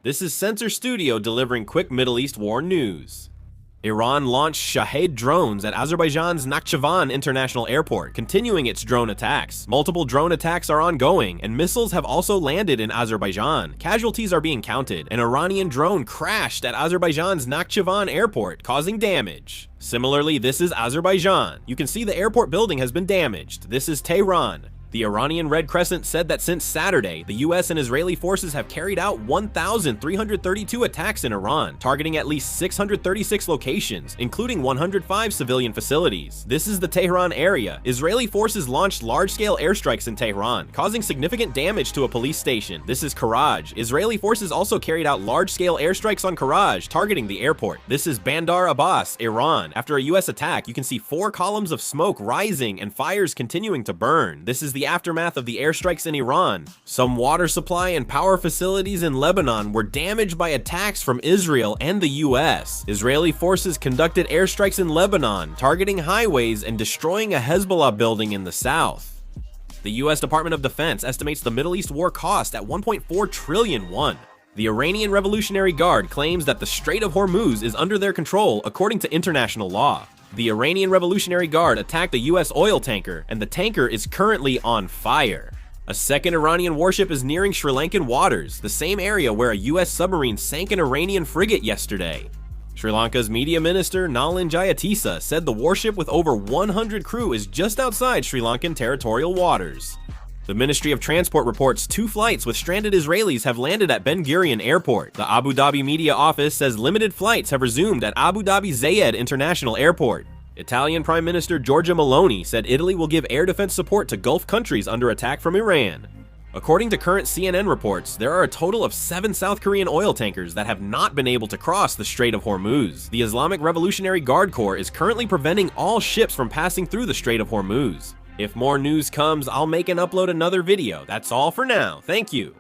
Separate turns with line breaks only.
This is Sensor Studio delivering quick Middle East war news. Iran launched Shahed drones at Azerbaijan's Nakhchivan International Airport, continuing its drone attacks. Multiple drone attacks are ongoing, and missiles have also landed in Azerbaijan. Casualties are being counted. An Iranian drone crashed at Azerbaijan's Nakhchivan Airport, causing damage. Similarly, this is Azerbaijan. You can see the airport building has been damaged. This is Tehran. The Iranian Red Crescent said that since Saturday, the US and Israeli forces have carried out 1,332 attacks in Iran, targeting at least 636 locations, including 105 civilian facilities. This is the Tehran area. Israeli forces launched large-scale airstrikes in Tehran, causing significant damage to a police station. This is Karaj. Israeli forces also carried out large-scale airstrikes on Karaj, targeting the airport. This is Bandar Abbas, Iran. After a US attack, you can see 4 columns of smoke rising and fires continuing to burn. This is the aftermath of the airstrikes in Iran. Some water supply and power facilities in Lebanon were damaged by attacks from Israel and the US. Israeli forces conducted airstrikes in Lebanon, targeting highways and destroying a Hezbollah building in the south. The US Department of Defense estimates the Middle East war cost at 1.4 trillion won. The Iranian Revolutionary Guard claims that the Strait of Hormuz is under their control according to international law. The Iranian Revolutionary Guard attacked a US oil tanker, and the tanker is currently on fire. A second Iranian warship is nearing Sri Lankan waters, the same area where a US submarine sank an Iranian frigate yesterday. Sri Lanka's media minister Nalin Jayatissa said the warship with over 100 crew is just outside Sri Lankan territorial waters. The Ministry of Transport reports 2 flights with stranded Israelis have landed at Ben Gurion Airport. The Abu Dhabi media office says limited flights have resumed at Abu Dhabi Zayed International Airport. Italian Prime Minister Giorgia Meloni said Italy will give air defense support to Gulf countries under attack from Iran. According to current CNN reports, there are a total of 7 South Korean oil tankers that have not been able to cross the Strait of Hormuz. The Islamic Revolutionary Guard Corps is currently preventing all ships from passing through the Strait of Hormuz. If more news comes, I'll make and upload another video. That's all for now. Thank you.